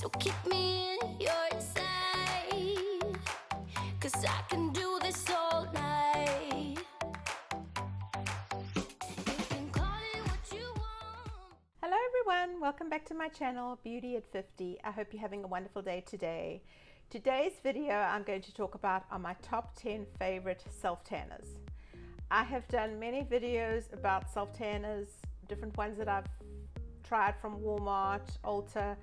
So keep me in your sight, 'cause I can do this all night. You can call it what you want. Hello everyone, welcome back to my channel, Beauty at 50. I hope you're having a wonderful day today. Today's video I'm going to talk about are my top 10 favorite self-tanners. I have done many videos about self-tanners, different ones that I've tried from Walmart, Ulta,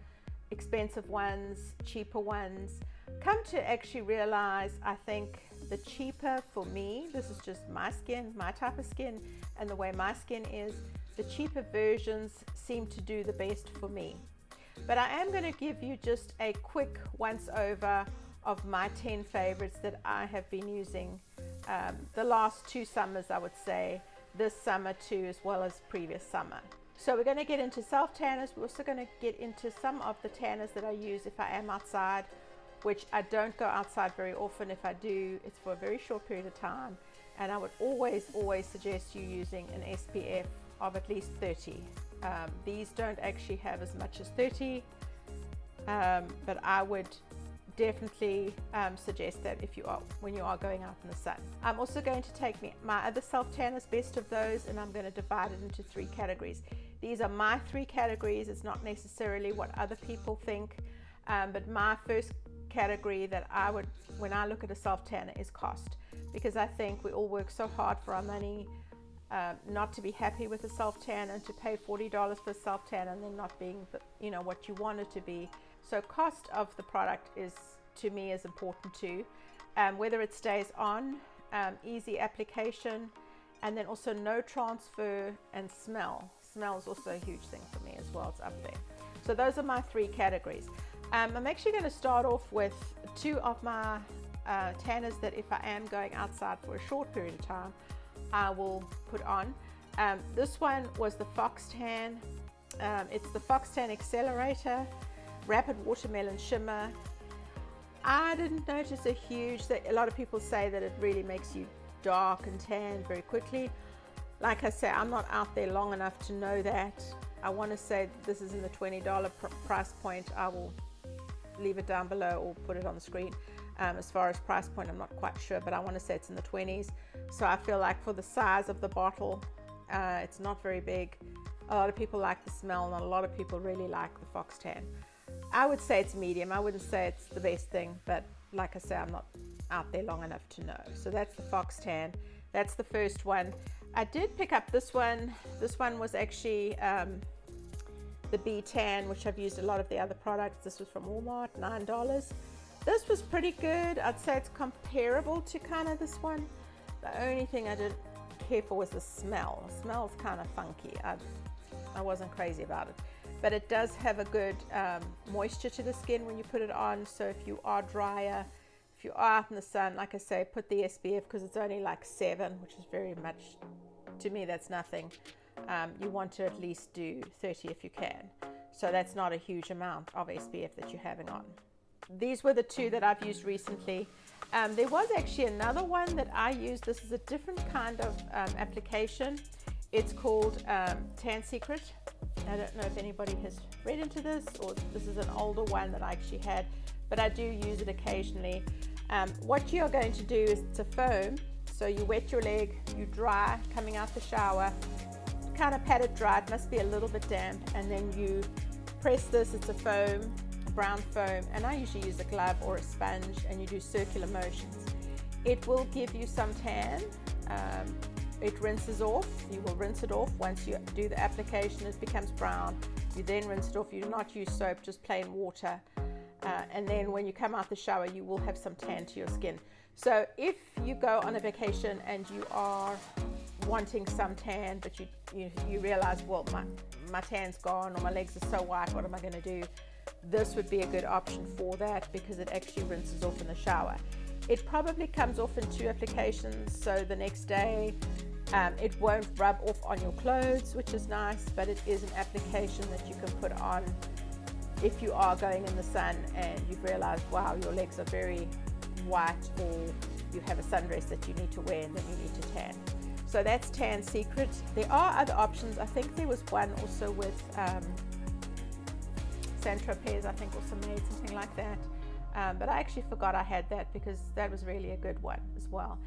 expensive ones, cheaper ones. Come to actually realize, I think the cheaper for me, this is just my skin, my type of skin, and the way my skin is, the cheaper versions seem to do the best for me. But I am going to give you just a quick once over of my 10 favorites that I have been using the last 2 summers, I would say, this summer too, as well as previous summer. So we're going to get into self tanners. We're also going to get into some of the tanners that I use if I am outside, which I don't go outside very often. If I do, it's for a very short period of time, and I would always suggest you using an SPF of at least 30. These don't actually have as much as 30, but I would definitely suggest that if you are, when you are going out in the sun. I'm also going to take my other self tanners, best of those, and I'm going to divide it into 3 categories. These are my 3 categories. It's not necessarily what other people think, but my first category that I would, when I look at a self tanner, is cost, because I think we all work so hard for our money not to be happy with a self tan and to pay $40 for a self tan and then not being the, what you want it to be. So cost of the product is, to me, is important too. Whether it stays on, easy application, and then also no transfer, and smell. Smell is also a huge thing for me as well. It's up there. So those are my 3 categories. I'm actually going to start off with 2 of my tanners that if I am going outside for a short period of time, I will put on. This one was the Fox Tan. It's the Fox Tan Accelerator Rapid Watermelon Shimmer. I didn't notice a lot of people say that it really makes you dark and tan very quickly. Like I say, I'm not out there long enough to know that. I want to say this is in the $20 price point. I will leave it down below or put it on the screen. As far as price point, I'm not quite sure, but I want to say it's in the 20s. So I feel like for the size of the bottle, it's not very big. A lot of people like the smell, and a lot of people really like the Fox Tan. I would say it's medium. I wouldn't say it's the best thing, but like I say, I'm not out there long enough to know. So that's the Fox Tan. That's the first one. I did pick up this one. This one was actually the B Tan, which I've used a lot of the other products. This was from Walmart, $9. This was pretty good. I'd say it's comparable to kind of this one. The only thing I didn't care for was the smell. The smell's kind of funky. I wasn't crazy about it. But it does have a good moisture to the skin when you put it on. So if you are drier, if you are out in the sun, like I say, put the SPF, because it's only like 7, which is very much, to me, that's nothing. You want to at least do 30 if you can. So that's not a huge amount of SPF that you're having on. These were the 2 that I've used recently. There was actually another one that I used. This is a different kind of application. It's called Tan Secret. I don't know if anybody has read into this, or this is an older one that I actually had, but I do use it occasionally. What you are going to do is, it's a foam, so you wet your leg, you dry, coming out the shower, kind of pat it dry, it must be a little bit damp, and then you press this. It's a foam, brown foam, and I usually use a glove or a sponge, and you do circular motions. It will give you some tan. It rinses off. You will rinse it off once you do the application. It becomes brown. You then rinse it off. You do not use soap, just plain water. And then when you come out the shower, you will have some tan to your skin. So if you go on a vacation and you are wanting some tan, but you realize, well, my tan's gone, or my legs are so white, what am I going to do? This would be a good option for that, because it actually rinses off in the shower. It probably comes off in 2 applications, so the next day it won't rub off on your clothes, which is nice, but it is an application that you can put on if you are going in the sun and you've realized, wow, your legs are very white, or you have a sundress that you need to wear and then you need to tan. So that's Tan Secret. There are other options. I think there was one also with Tropez, I think, also made something like that. But I actually forgot I had that because that was really a good one as well.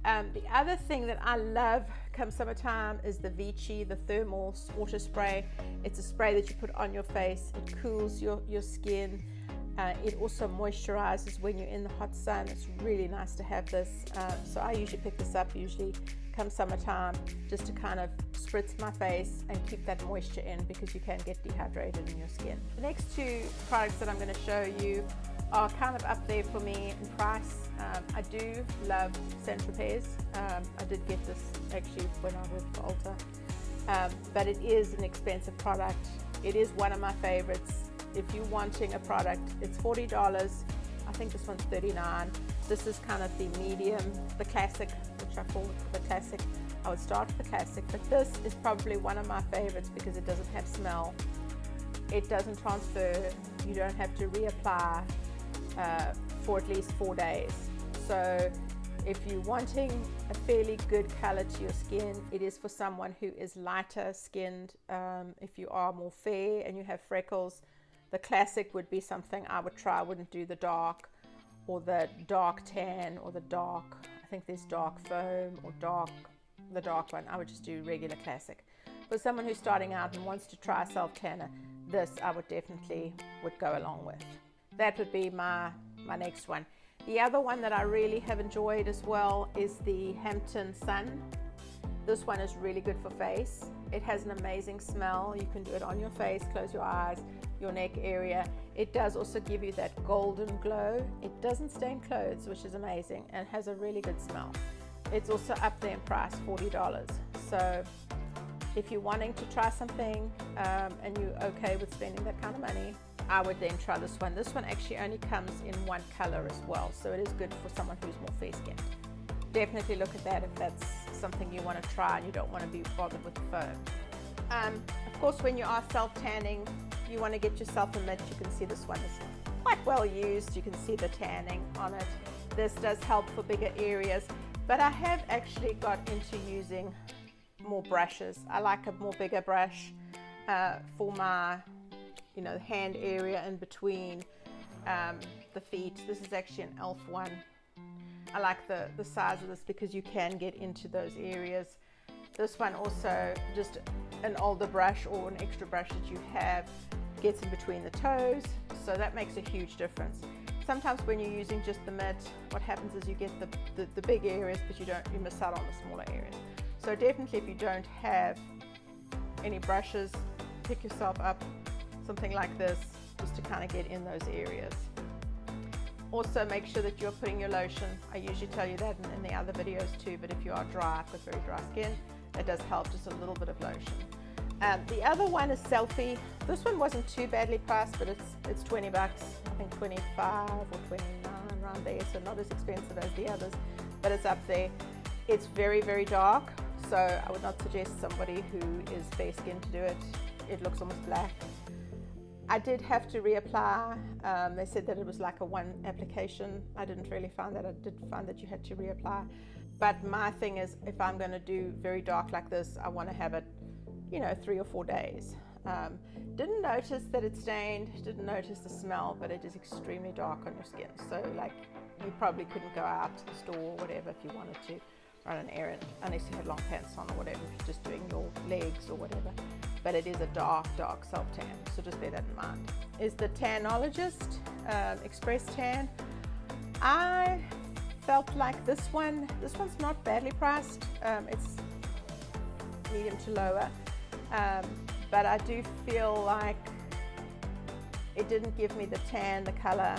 The other thing that I love come summertime is the Vichy, the thermal water spray. It's a spray that you put on your face. It cools your skin. It also moisturizes when you're in the hot sun. It's really nice to have this. So I usually pick this up come summertime, just to kind of spritz my face and keep that moisture in, because you can get dehydrated in your skin. The next two products that I'm going to show you are kind of up there for me in price. I do love Tropez. I did get this actually when I worked for Ulta, but it is an expensive product. It is one of my favorites. If you're wanting a product, it's $40. I think this one's $39. This is kind of the medium, the classic, which I call the classic. I would start with the classic, but this is probably one of my favorites because it doesn't have smell. It doesn't transfer. You don't have to reapply for at least 4 days. So if you're wanting a fairly good color to your skin, it is for someone who is lighter skinned. If you are more fair and you have freckles, the classic would be something I would try. I wouldn't do the dark or the dark tan or the dark, I think there's dark foam or the dark one. I would just do regular classic. For someone who's starting out and wants to try a self tanner, this I would definitely go along with. That would be my next one. The other one that I really have enjoyed as well is the Hampton Sun. This one is really good for face. It has an amazing smell. You can do it on your face, close your eyes, your neck area. It does also give you that golden glow. It doesn't stain clothes, which is amazing, and has a really good smell. It's also up there in price, $40. So if you're wanting to try something and you're okay with spending that kind of money, I would then try this one. This one actually only comes in one color as well, so it is good for someone who's more fair skinned. Definitely look at that if that's something you want to try and you don't want to be bothered with the foam. Of course, when you are self-tanning, you want to get yourself a mitt. You can see this one is quite well used. You can see the tanning on it. This does help for bigger areas, but I have actually got into using more brushes. I like a more bigger brush for my hand area in between the feet. This is actually an e.l.f. one. I like the size of this because you can get into those areas. This one also, just an older brush or an extra brush that you have, gets in between the toes, so that makes a huge difference. Sometimes when you're using just the mitt, what happens is you get the big areas, but you miss out on the smaller areas. So definitely, if you don't have any brushes, pick yourself up something like this just to kind of get in those areas. Also, make sure that you're putting your lotion. I usually tell you that in the other videos too, but if you are dry, I've got very dry skin, that does help, just a little bit of lotion. The other one is Selfie. This one wasn't too badly priced, but it's $20. I think 25 or 29 around there, so not as expensive as the others, but it's up there. It's very, very dark, so I would not suggest somebody who is fair skinned to do it. It looks almost black. I did have to reapply. They said that it was like a one application. I didn't really find that. I did find that you had to reapply. But my thing is, if I'm going to do very dark like this, I want to have it, 3 or 4 days. Didn't notice that it stained, didn't notice the smell, but it is extremely dark on your skin. So like, you probably couldn't go out to the store or whatever if you wanted to run an errand, unless you had long pants on or whatever, if you're just doing your legs or whatever. But it is a dark self-tan, so just bear that in mind. Is the Tanologist Express Tan. I felt like this one's not badly priced. It's medium to lower, but I do feel like it didn't give me the tan, the color.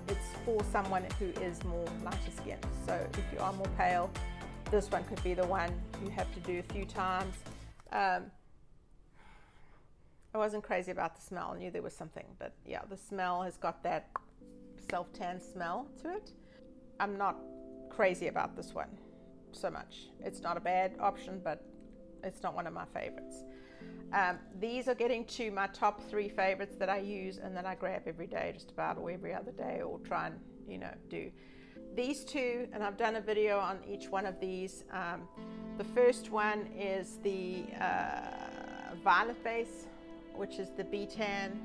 It's for someone who is more lighter skinned. So if you are more pale, this one could be the one you have to do a few times. I wasn't crazy about the smell. I knew there was something, but yeah, the smell has got that self-tan smell to it. I'm not crazy about this one so much. It's not a bad option, but it's not one of my favorites. These are getting to my top 3 favorites that I use and that I grab every day, just about, or every other day, or try and do. These two, and I've done a video on each one of these. The first one is the violet base, which is the B-Tan.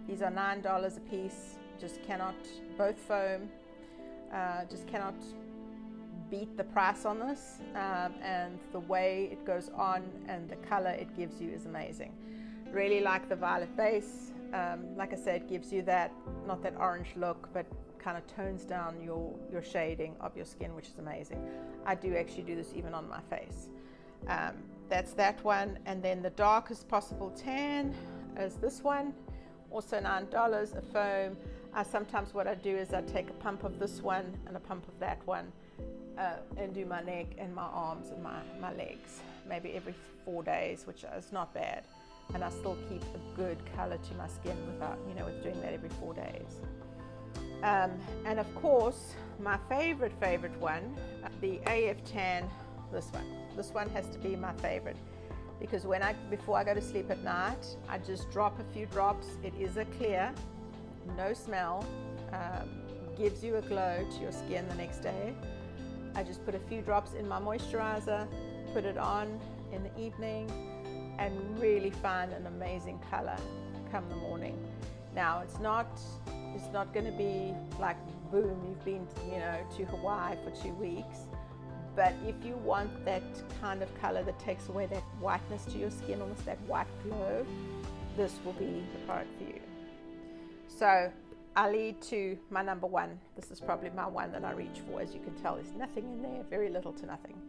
These are $9 a piece. Just cannot, both foam, just cannot beat the price on this, and the way it goes on and the color it gives you is amazing. Really like the violet base. Like I said, it gives you that, not that orange look, but kind of tones down your shading of your skin, which is amazing. I do actually do this even on my face. That's that one. And then the darkest possible tan is this one, also $9, a foam. Sometimes what I do is I take a pump of this one and a pump of that one, and do my neck and my arms and my legs, maybe every 4 days, which is not bad. And I still keep a good color to my skin without, with doing that every 4 days. And of course, my favorite one, the AF Tan, this one. This one has to be my favorite, because before I go to sleep at night, I just drop a few drops. It is a clear, no smell, gives you a glow to your skin the next day. I just put a few drops in my moisturizer, put it on in the evening, and really find an amazing color come the morning. Now it's not going to be like boom, you've been to Hawaii for 2 weeks, but if you want that kind of color that takes away that whiteness to your skin, almost that white glow, this will be the product for you. So I lead to my number one. This is probably my one that I reach for. As you can tell, there's nothing in there, very little to nothing,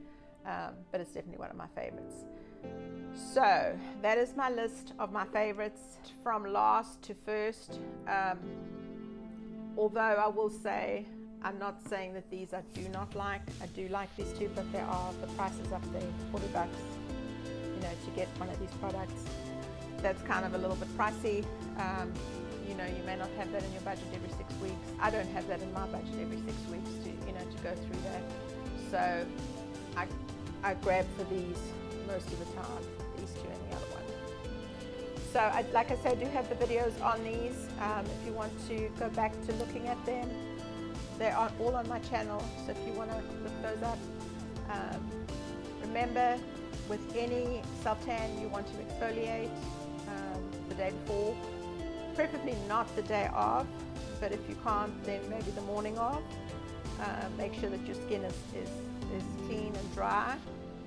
but it's definitely one of my favorites. So that is my list of my favorites from last to first. Although I will say, I'm not saying that these I do not like. I do like these two, but the prices up there, $40, to get one of these products. That's kind of a little bit pricey. You may not have that in your budget every 6 weeks. I don't have that in my budget every 6 weeks to go through that. So I grab for these most of the time, these two and the other one. So like I said, I do have the videos on these. If you want to go back to looking at them, they're all on my channel. So if you want to look those up, remember, with any self-tan, you want to exfoliate the day before. Preferably not the day of, but if you can't, then maybe the morning of. Make sure that your skin is clean and dry.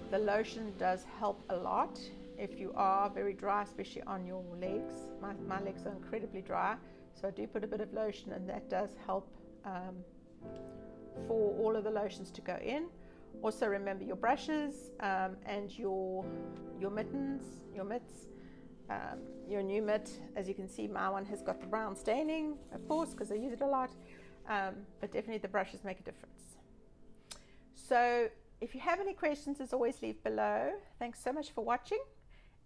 The lotion does help a lot if you are very dry, especially on your legs. My legs are incredibly dry, so I do put a bit of lotion, and that does help for all of the lotions to go in. Also remember your brushes and your mitts. Your new mitt, as you can see, my one has got the brown staining, of course, because I use it a lot, but definitely the brushes make a difference. So if you have any questions, as always, leave below. Thanks so much for watching,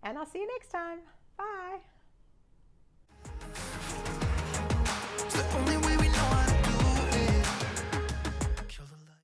and I'll see you next time. Bye.